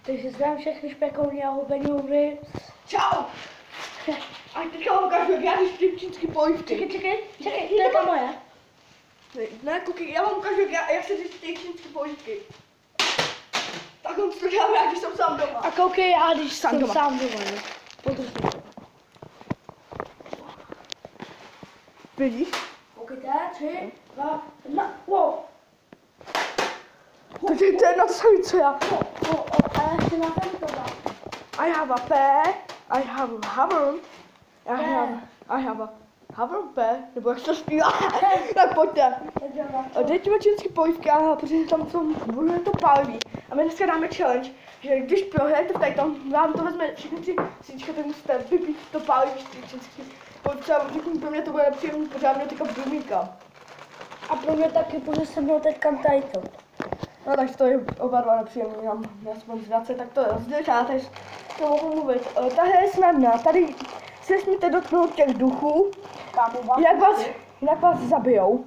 Takže zdám všechny špekovny a hubenůvy. Čau! A teďka vám ukážu, jak já když ty čínský pojivky. Čekej, to je ta moje. Ne, koukej, já vám ukážu, jak se říct ty čínský pojivky. Tak on to dělám já, když jsem sám doma. A koukej já, když jsem sám doma, ne? Podrž to. Vidíš? Koukejte, 3, 2, 1, wow. Takže to je na to samé, co já. A ještě na ten to dám. I have a pear, I have a hammer, I have a hammer pear, nebo jak to zpívá, tak pojďte. Dejte mi čínský pojivky, protože tam budeme to pálí. A my dneska dáme challenge, že když prohrajete tady tam, vám to vezme všechny tři síčka, tak musíte vypít to pálí čínský pojivky. A řeknu, pro mě to bude příjemný, protože já měl teďka brumíka. A pro mě taky, protože jsem měl teďka tady to. No takže to je oba dva nepříjemný, já aspoň zvracet, tak to rozdělíš, já tady to mohu mluvit. Ta hra je snadná, tady se nesmíte dotknout těch duchů, jak vás zabijou.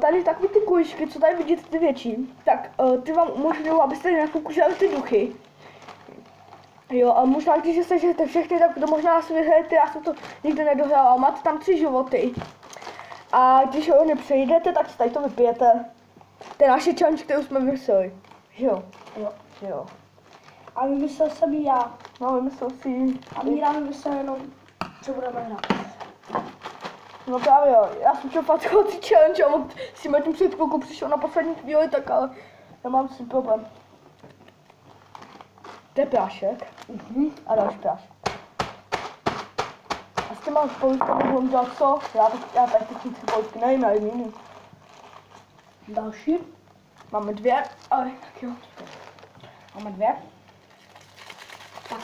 Tady takový ty kuličky, co tady vidíte, ty větší, tak ty vám umožňují, abyste nakukušali ty duchy. Jo, a možná když se sežete všechny, tak to možná si vyhrajete, já jsem to nikdy nedohrála, máte tam 3 životy. A když ho nepřejdete, tak si tady to vypijete. To je naše challenge, kterou jsme vymysleli. Jo. A vymyslel jsem ji já. No, vymyslel si. A Míra vymyslel jenom, co budeme hrát. No právě jo, já jsem chtěl fakt ty challenge a on si tím před chvilkou přišel na poslední chvíli, tak ale já mám s tím problém. To je prášek. A další prášek. A s těma pojivkami budeme dělat co? Já tady ty čínské pojivky nevím, já jiný. Další. Máme 2, ale tak jo. Máme 2. Tak.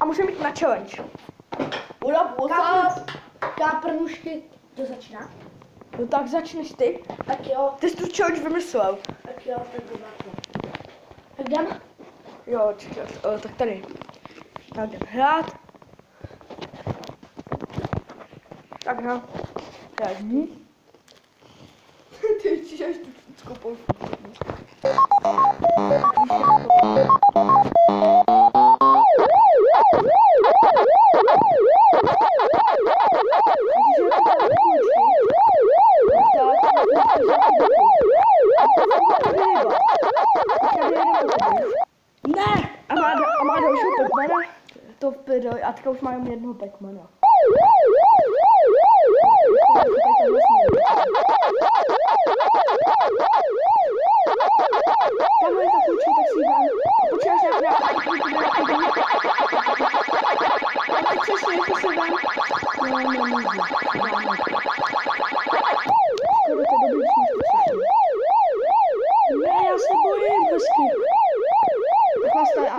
A můžeme jít na challenge. Káprnušky, to začíná? No tak začneš ty. Tak jo. Ty jsi tu challenge vymyslel. Tak jo, tak to máte. Tak jdem? Jo, čekat. Tak tady. Tak jdem hrát. Tak no. Ty chceš až tu čínskou pojivku. Ne! A má dalšího Pac-Mana? To v prdeli, a teďka už mám jednoho Pac-Mana. Tamhle je ta půjčí, tak si dám. Počítáš nějak přesně, jak si dám. No, nemůžu. Škoda, to dobrý, když můžu přesně. Ne, já se bojím, hezky. Tak vás tady ne!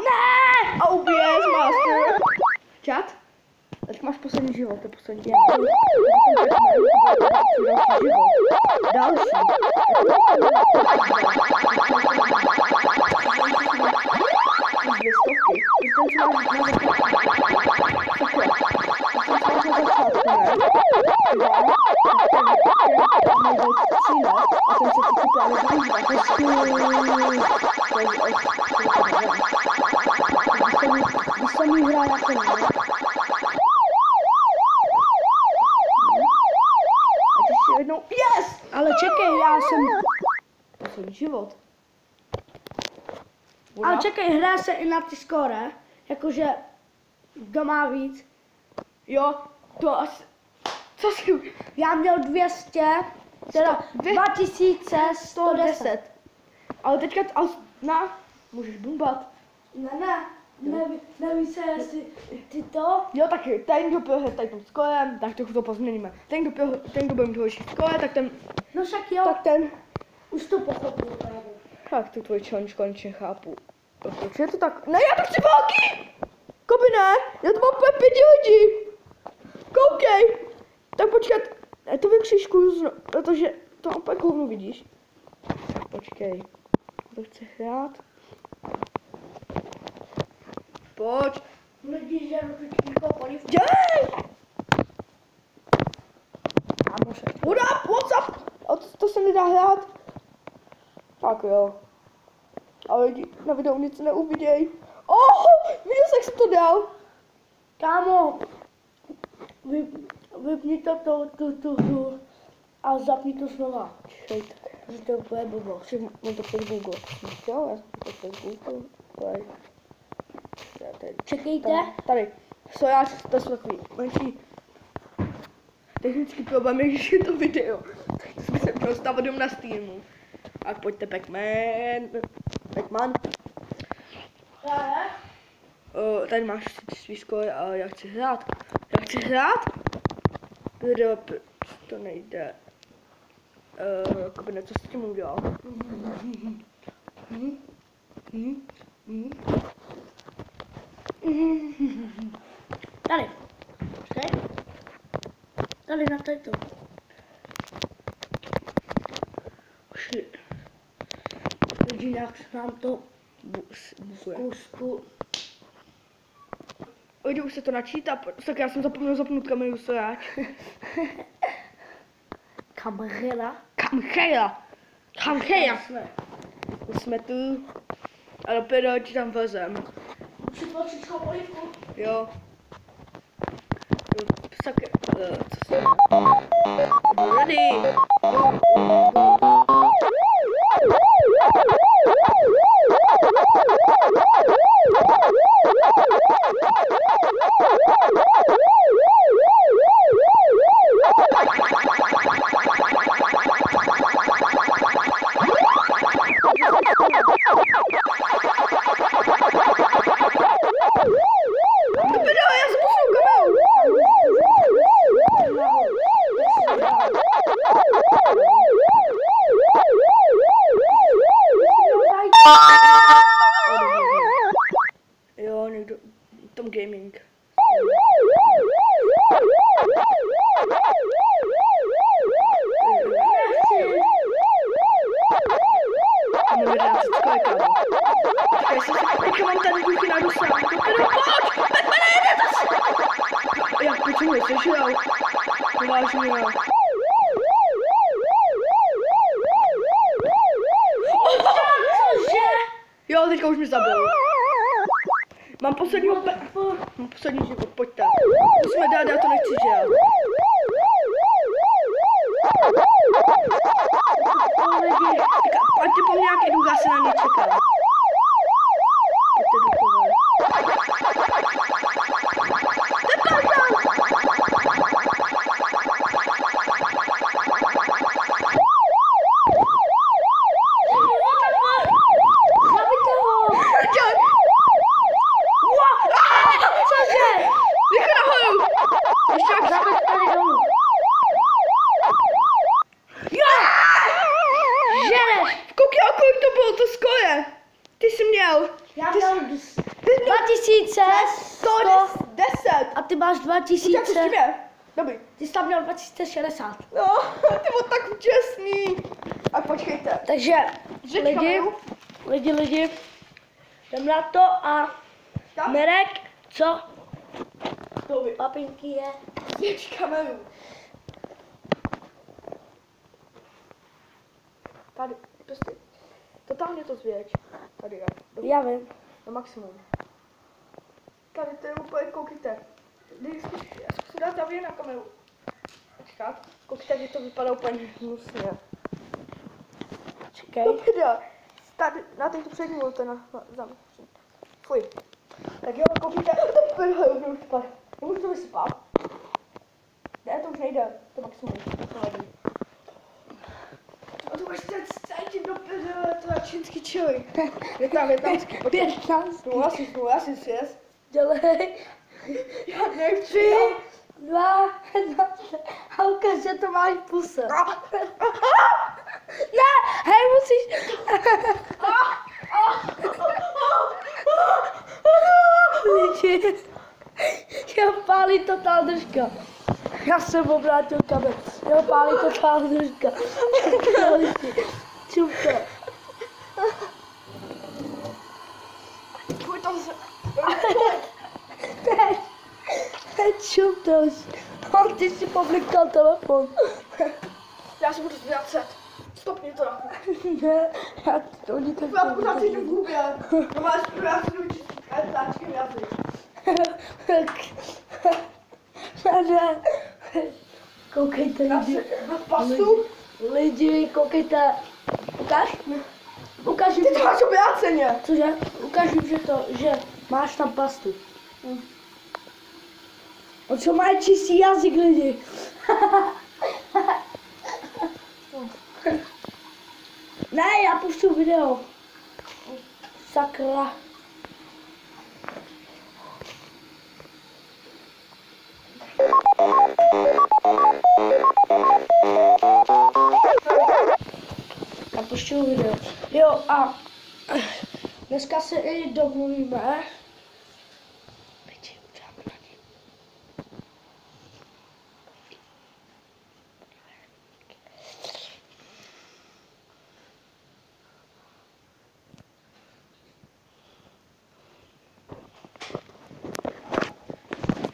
A ubiješ, master. Čat? Teď máš poslední život, to je poslední život. Další. Když jsem jí hrál jako ne. Jednou, yes! Ale čekej, já jsem... Poslední život. Ale čekej, hraje se i na ty skóre. Jakože, kdo má víc. Jo, to asi... Co jsi... Já měl 200, teda 2110. Ale teďka, můžeš bumbat. Ne, neví se, jestli ty to... Jo, tak ten, kdo prohraje tady tím skorem, tak to pozměníme. Ten, kdo bude mít horší skore, tak ten... No však jo, Tak ten... už to pochopil právě. Tak tu tvůj challenge konečně chápu. Proč je to tak? Ne, já to chci velký! Koby ne, já to mám 5 lidí. Koukej! Tak počkat, já to vykřičkuju, protože to opět hovnu vidíš. Počkej, to chci hrát. Pojď. Vidíš, že někoho polivku. Dělej! What up, what's up? A to se nedá hrát? Tak jo. ale lidi na videu nic neuvidějí. Viděl jsi, jak jsem to dal? Kámo, vypni to tu a zapni to znova. Čekejte. Že to je úplně blbost. Mám to přes Google. Jo, já jsem to přes Google. Čekejte. Tady. To jsou takový menší technický problém, je, že je to video. Tak to jsme se dostávali na Steamu. A pojďte Pac-Man. Tady máš svý skóre a já chci hrát. To nejde. Co s tím udělal? Tady. Počkej. Tady na této. Shit. Lidi, jak se nám to zkusku. Lidi, už se to načítá, tak já jsem zapomněl zapnout kameru stojáč. Kamchera. Jsme tu. Ale opět tam vezem. Přitlačit olivku. Jo. Co se ready. Jo, někdo, Tom Gaming. Mám tady důky na dusa. Jak počuji, sešel. Vážně. Jo, teďka už mi zabil. Mám poslední život, pojďte. Musíme dát, já to nechci, že jo. Pojďte po mně, jak jdu, já se na ně čekám. Pojďte duchové. Já mám 2110 a ty máš 2000. Dobrý. Ty jsi tam měl 2060. No, ty byl tak účastný. A počkejte. Takže lidi, jdem na to a Mirek, co? Papinky je. Zvěď kameru. Tady, prostě. Totálně to zvěď. Tady je. Já vím. Na maximum. Tady to je úplně, koukejte. Já zkusím dát zavě na kameru. Počkat. Koukejte, jak to vypadá úplně hnusně. Čekej. To videa. Tady, na teď to předmluvte na fuj. Tak jo, koukejte. To už spad. Nemůžu to vysypat. Ne, to už nejde. To maximum. To vadí. A to máš ten cítit do prdele, to je čínský čili. Větnamský. 15. No, asi 6. Dělej. Já nechci. 3, 2, 1. A ukáž, že to máš v puse. Ne, hej, musíš. Lidi. Já pálí totál držka. Já jsem obrátil kamer. Já pálí totál držka. Čup to. Pojď tam se. Teď čup to. Ty si povlikal telefon. Já si budu zvracet. Stopni to. Ne, já to oni tak Já pořád si v hubě. No máš já si jdu čistit kartáčkem jazyk. Ne. Koukejte lidi. Pastu? Lidi, koukejte. Ukáž? Ukáž jim. Ty to máš obráceně. Cože? Ukáž jim, že máš tam pastu. O co má čistý jazyk lidi? Ne, já puštěju video. Sakra. Já puštěju video. Jo a dneska se i domluvíme.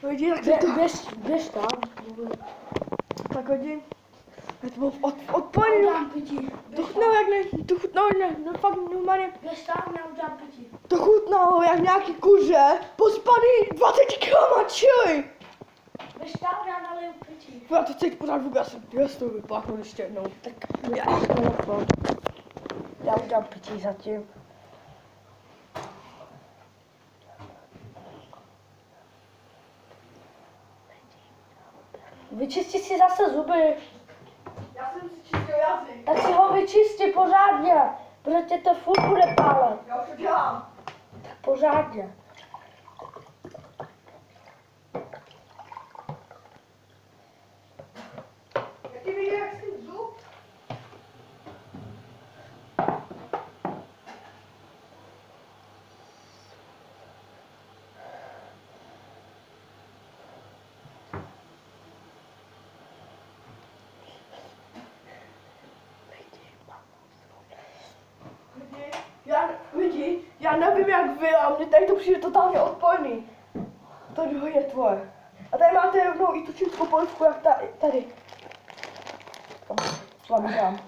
Hodí, jak to Běž tam. tak hodí. Je to bylo odpojený. To chutnalo jak ne, to chutnalo no fakt normálně. Běž tam, já udělám pití. To chutnalo jak nějaký kuře, pospaný 20 kg čili. Běž tam, já naliju pití. Já to cítím pořád vůbec, já z toho vypláchnu ještě jednou. Tak já udělám pití zatím. Vyčisti si zase zuby. Já jsem si čistil jazyk. Tak si ho vyčisti pořádně, protože tě to furt bude pálet. Já to dělám. Tak pořádně. Jak ty vidíš, jak jsi zub? Já nevím jak vy, ale mně tady to přijde totálně odpojený. To druhý je tvoje. A tady máte rovnou i tu čínskou polivku, jak tady. Co vám dám?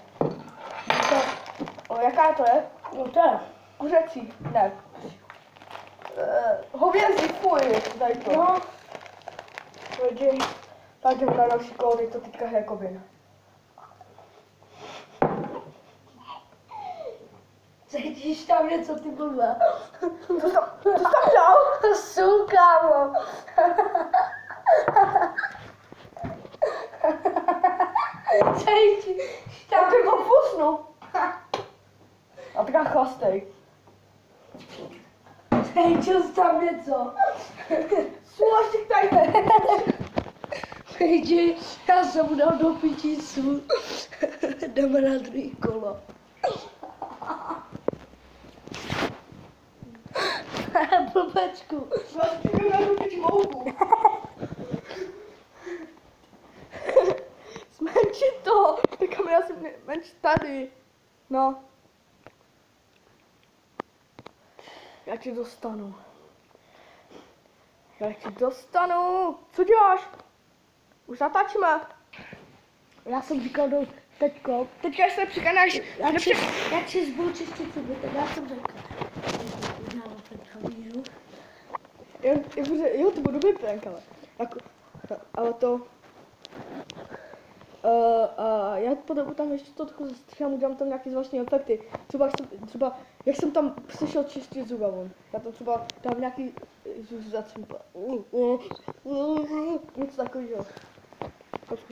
Jaká to je? No to je. Kuřecí? Ne. Hovězí, fuj, tady to. No. Lidi, tak jdeme na další kolo, teď to teďka Jakobin. Cítíš tam něco, ty blbá? Co jsi tam dal? Sůl, kámo. Cítíš Já tam. ty ho fusnu. A tak chlastej. Cítil jsi tam něco. Sůlaštěk tady. Lidi, já jsem dal do pití sůl. Jdeme na druhý kolo. Blbečku. Vlastně na rupič mouku. Zmenšit to. Ta kamera se menší tady. No. Já tě dostanu. Já tě dostanu. Co děláš? Už natáčíme. Já jsem říkal do teďko. Teďka se přikánáš. Já ti zbudu čistit zuby, tak já jsem řekl. Udělám teďka víru. Jo, to budu vyprank, ale. Jako, ale to... já potom tam ještě to trochu zastříhám, udělám tam nějaké zvláštní efekty. Třeba jak jsem tam slyšel čistit zuba von. Já tam třeba dám nějaký zacím. Něco takového.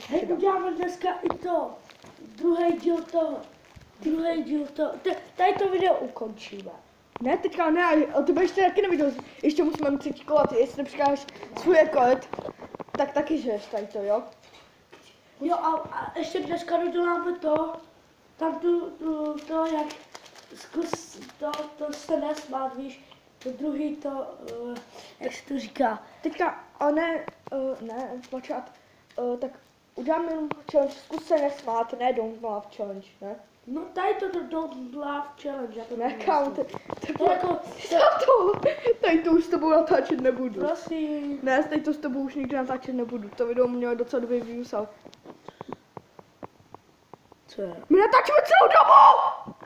Hej, uděláme dneska i to. Druhý díl toho. Tady to video ukončíme. Ne, teďka ne, ale ty ještě taky neviděl. Ještě musíme mít třetí kola, ty jestli nepřikáš svůj rekord, tak taky žeš tady to, jo? Jo a ještě dneska doděláme to. Tam to jak zkus to se nesmát, víš. To druhý to, jak se to říká. Teďka, ale ne, počkat, tak uděláme jenom challenge, zkus se nesmát, ne don't laugh challenge, ne? No tady to don't laugh challenge, já to Ne, kámo, to jako, tady to už s tebou natáčet nebudu. prosím. Ne, tady to s tebou už nikdy natáčet nebudu, to video mělo docela dobrý views, ale... Co je? My natáčíme celou dobu!